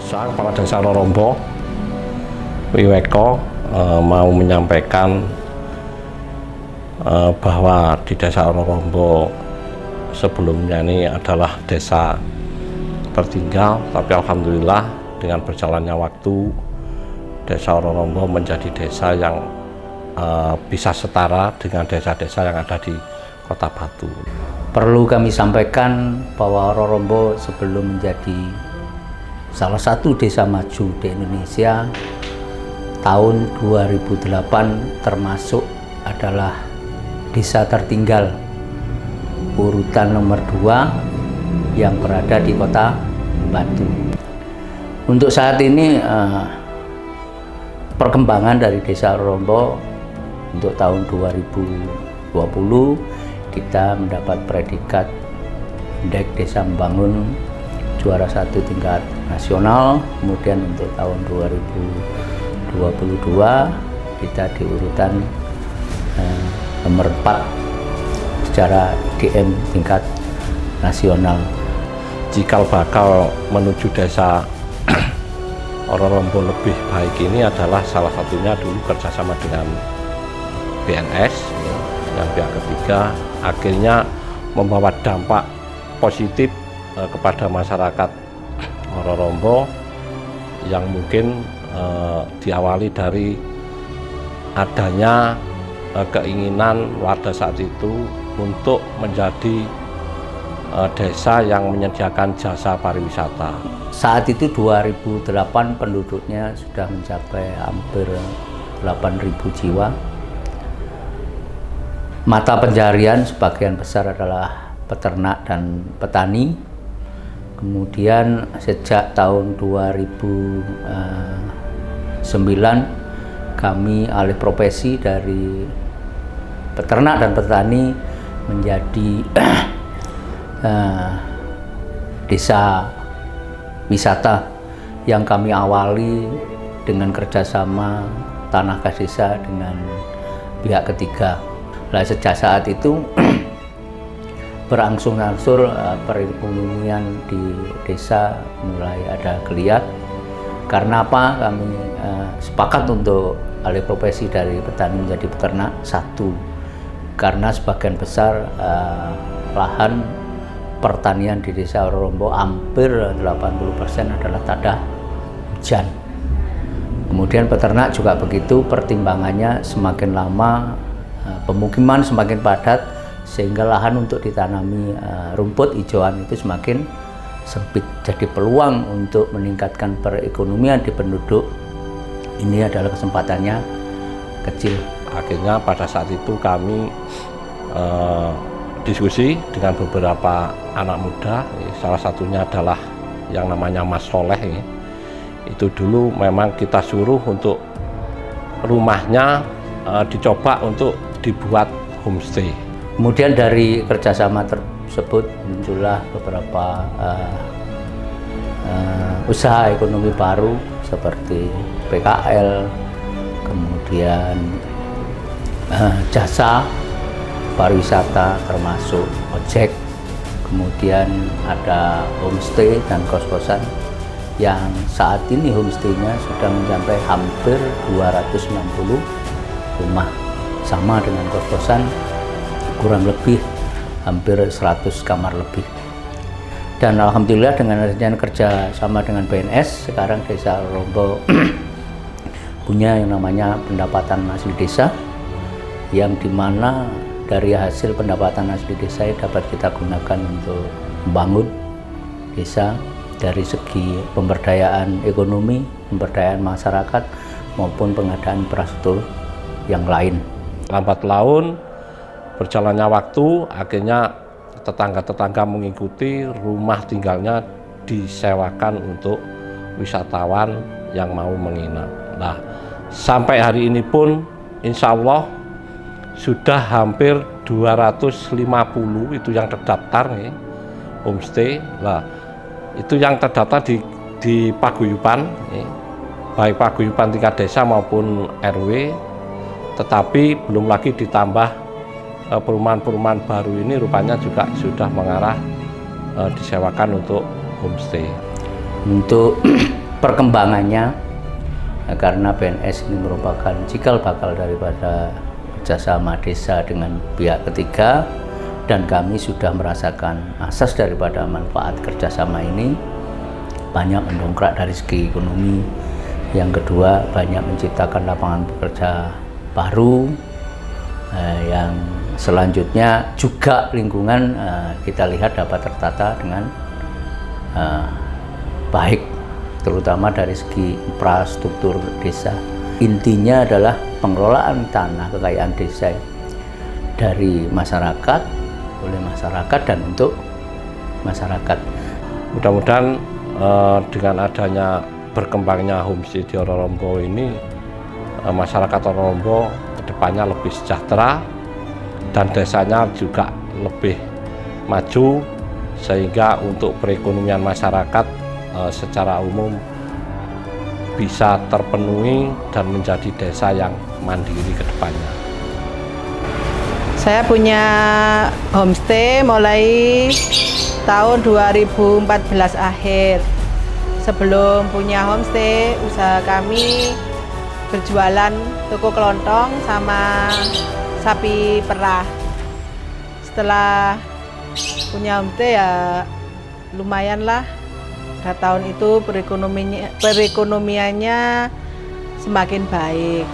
Saya Kepala Desa Rorombo Wiweko mau menyampaikan bahwa di Desa Rorombo sebelumnya ini adalah desa tertinggal, tapi alhamdulillah dengan berjalannya waktu Desa Rorombo menjadi desa yang bisa setara dengan desa-desa yang ada di Kota Batu. Perlu kami sampaikan bahwa Rorombo sebelum menjadi salah satu desa maju di Indonesia tahun 2008 termasuk adalah desa tertinggal urutan nomor 2 yang berada di Kota Batu. Untuk saat ini perkembangan dari Desa Rorombo untuk tahun 2020 kita mendapat predikat Indeks Desa Membangun juara 1 tingkat nasional. Kemudian untuk tahun 2022 kita di urutan nomor 4 secara IDM tingkat nasional. Cikal bakal menuju desa Rorombo lebih baik ini adalah salah satunya dulu kerjasama dengan BNS yang pihak ketiga akhirnya membawa dampak positif kepada masyarakat Rorombo yang mungkin diawali dari adanya keinginan warga saat itu untuk menjadi desa yang menyediakan jasa pariwisata. Saat itu 2008 penduduknya sudah mencapai hampir 8.000 jiwa. Mata pencarian sebagian besar adalah peternak dan petani. Kemudian sejak tahun 2009 kami alih profesi dari peternak dan petani menjadi desa wisata yang kami awali dengan kerjasama tanah kas desa dengan pihak ketiga. Nah, sejak saat itu berangsur-angsur perekonomian di desa mulai ada geliat. Karena apa? Kami sepakat untuk alih profesi dari petani menjadi peternak. Satu, karena sebagian besar lahan pertanian di Desa Rorombo hampir 80% adalah tanah hujan. Kemudian peternak juga begitu, pertimbangannya semakin lama pemukiman semakin padat sehingga lahan untuk ditanami rumput hijauan itu semakin sempit. Jadi peluang untuk meningkatkan perekonomian di penduduk ini adalah kesempatannya kecil. Akhirnya pada saat itu kami diskusi dengan beberapa anak muda, salah satunya adalah yang namanya Mas Soleh. Itu dulu memang kita suruh untuk rumahnya dicoba untuk dibuat homestay. Kemudian dari kerjasama tersebut muncullah beberapa usaha ekonomi baru seperti PKL, kemudian jasa pariwisata termasuk ojek, kemudian ada homestay dan kos-kosan yang saat ini homestay-nya sudah mencapai hampir 260 rumah, sama dengan kos-kosan kurang lebih hampir 100 kamar lebih. Dan alhamdulillah dengan adanya kerja sama dengan BNS, sekarang Desa Rorombo punya yang namanya pendapatan asli desa, yang dimana dari hasil pendapatan asli desa dapat kita gunakan untuk membangun desa dari segi pemberdayaan ekonomi, pemberdayaan masyarakat maupun pengadaan infrastruktur yang lain. Lambat laun berjalannya waktu, akhirnya tetangga-tetangga mengikuti, rumah tinggalnya disewakan untuk wisatawan yang mau menginap. Nah, sampai hari ini pun insya Allah sudah hampir 250 itu yang terdaftar nih, homestay. Nah, itu yang terdaftar di paguyuban, baik paguyuban tingkat desa maupun RW, tetapi belum lagi ditambah perumahan-perumahan baru ini rupanya juga sudah mengarah disewakan untuk homestay. Untuk perkembangannya, karena BNS ini merupakan cikal bakal daripada kerjasama desa dengan pihak ketiga, dan kami sudah merasakan asas daripada manfaat kerjasama ini, banyak mendongkrak dari segi ekonomi. Yang kedua, banyak menciptakan lapangan pekerja baru. Yang selanjutnya juga lingkungan kita lihat dapat tertata dengan baik, terutama dari segi infrastruktur desa. Intinya adalah pengelolaan tanah kekayaan desa dari masyarakat, oleh masyarakat, dan untuk masyarakat. Mudah-mudahan dengan adanya berkembangnya homestay di Rorombo ini, masyarakat Rorombo kedepannya lebih sejahtera dan desanya juga lebih maju, sehingga untuk perekonomian masyarakat secara umum bisa terpenuhi dan menjadi desa yang mandiri ke depannya. Saya punya homestay mulai tahun 2014 akhir. Sebelum punya homestay, usaha kami berjualan toko kelontong sama sapi perah. Setelah punya homestay ya lumayan lah. Pada tahun itu perekonomiannya semakin baik.